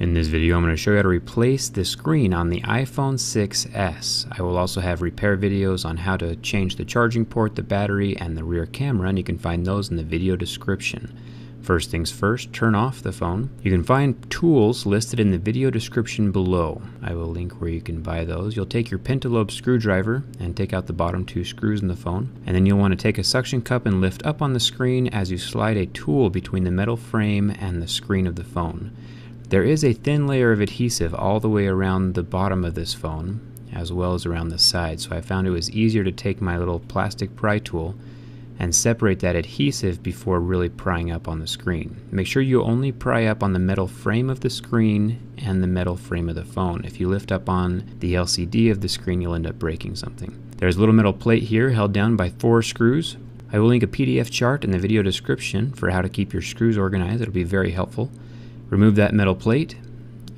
In this video, I'm going to show you how to replace the screen on the iPhone 6s. I will also have repair videos on how to change the charging port, the battery, and the rear camera, and you can find those in the video description. First things first, turn off the phone. You can find tools listed in the video description below. I will link where you can buy those. You'll take your pentalobe screwdriver and take out the bottom two screws in the phone. And then you'll want to take a suction cup and lift up on the screen as you slide a tool between the metal frame and the screen of the phone. There is a thin layer of adhesive all the way around the bottom of this phone, as well as around the side, so I found it was easier to take my little plastic pry tool and separate that adhesive before really prying up on the screen. Make sure you only pry up on the metal frame of the screen and the metal frame of the phone. If you lift up on the LCD of the screen, you'll end up breaking something. There's a little metal plate here held down by 4 screws. I will link a PDF chart in the video description for how to keep your screws organized. It'll be very helpful. Remove that metal plate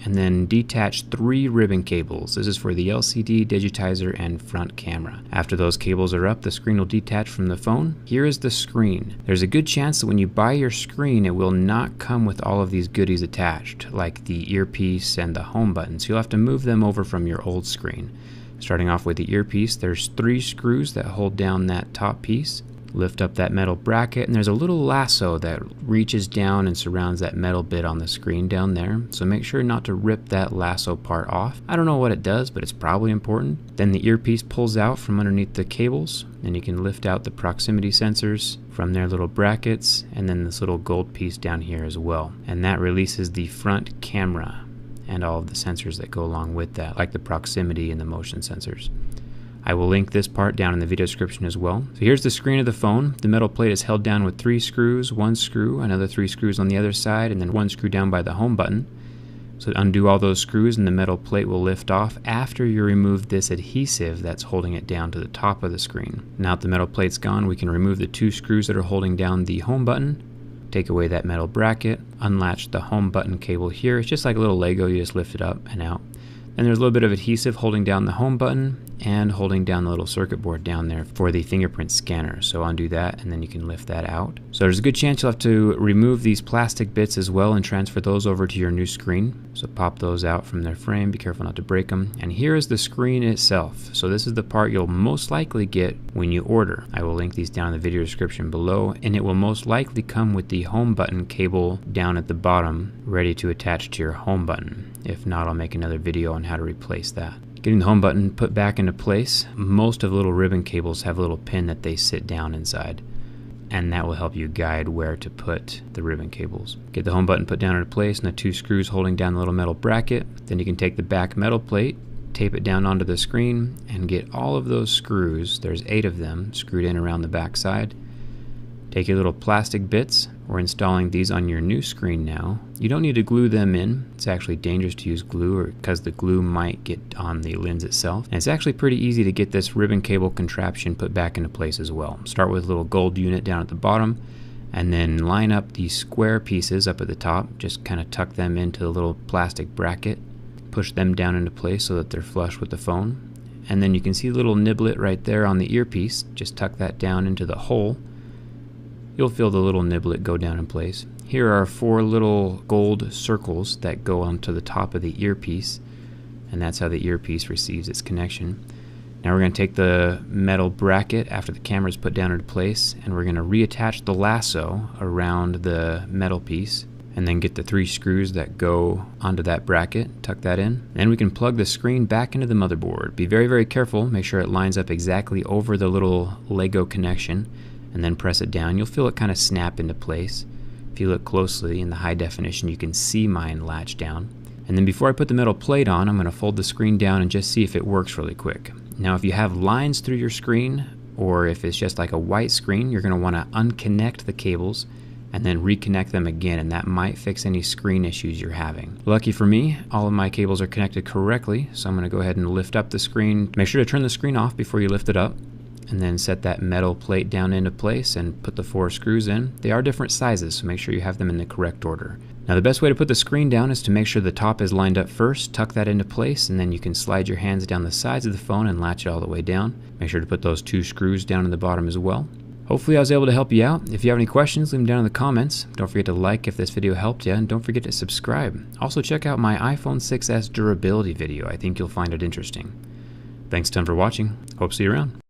and then detach 3 ribbon cables. This is for the LCD, digitizer, and front camera. After those cables are up, the screen will detach from the phone. Here is the screen. There's a good chance that when you buy your screen, it will not come with all of these goodies attached, like the earpiece and the home button, so you'll have to move them over from your old screen. Starting off with the earpiece, there's 3 screws that hold down that top piece. Lift up that metal bracket, and there's a little lasso that reaches down and surrounds that metal bit on the screen down there, so make sure not to rip that lasso part off. I don't know what it does, but it's probably important. Then the earpiece pulls out from underneath the cables, and you can lift out the proximity sensors from their little brackets, and then this little gold piece down here as well. And that releases the front camera and all of the sensors that go along with that, like the proximity and the motion sensors. I will link this part down in the video description as well. So here's the screen of the phone. The metal plate is held down with 3 screws, 1 screw, another 3 screws on the other side, and then 1 screw down by the home button. So undo all those screws and the metal plate will lift off after you remove this adhesive that's holding it down to the top of the screen. Now that the metal plate's gone, we can remove the 2 screws that are holding down the home button, take away that metal bracket, unlatch the home button cable here. It's just like a little Lego, you just lift it up and out. And there's a little bit of adhesive holding down the home button and holding down the little circuit board down there for the fingerprint scanner. So undo that and then you can lift that out. So there's a good chance you'll have to remove these plastic bits as well and transfer those over to your new screen. So pop those out from their frame, be careful not to break them. And here is the screen itself. So this is the part you'll most likely get when you order. I will link these down in the video description below, and it will most likely come with the home button cable down at the bottom ready to attach to your home button. If not, I'll make another video on how to replace that. Getting the home button put back into place, most of the little ribbon cables have a little pin that they sit down inside, and that will help you guide where to put the ribbon cables. Get the home button put down into place and the 2 screws holding down the little metal bracket. Then you can take the back metal plate, tape it down onto the screen, and get all of those screws, there's 8 of them, screwed in around the back side. Take your little plastic bits. We're installing these on your new screen now. You don't need to glue them in. It's actually dangerous to use glue because the glue might get on the lens itself. And it's actually pretty easy to get this ribbon cable contraption put back into place as well. Start with a little gold unit down at the bottom and then line up these square pieces up at the top. Just kind of tuck them into the little plastic bracket. Push them down into place so that they're flush with the phone. And then you can see a little niblet right there on the earpiece. Just tuck that down into the hole. You'll feel the little niblet go down in place. Here are 4 little gold circles that go onto the top of the earpiece, and that's how the earpiece receives its connection. Now we're going to take the metal bracket after the camera is put down into place, and we're going to reattach the lasso around the metal piece, and then get the 3 screws that go onto that bracket, tuck that in. Then we can plug the screen back into the motherboard. Be very, very careful. Make sure it lines up exactly over the little Lego connection, and then press it down. You'll feel it kind of snap into place. If you look closely in the high definition, you can see mine latch down. And then before I put the metal plate on, I'm going to fold the screen down and just see if it works really quick. Now if you have lines through your screen, or if it's just like a white screen, you're going to want to unconnect the cables and then reconnect them again, and that might fix any screen issues you're having. Lucky for me, all of my cables are connected correctly, so I'm going to go ahead and lift up the screen. Make sure to turn the screen off before you lift it up, and then set that metal plate down into place and put the 4 screws in. They are different sizes, so make sure you have them in the correct order. Now the best way to put the screen down is to make sure the top is lined up first, tuck that into place, and then you can slide your hands down the sides of the phone and latch it all the way down. Make sure to put those 2 screws down in the bottom as well. Hopefully I was able to help you out. If you have any questions, leave them down in the comments. Don't forget to like if this video helped you, and don't forget to subscribe. Also check out my iPhone 6s durability video. I think you'll find it interesting. Thanks a ton for watching. Hope to see you around.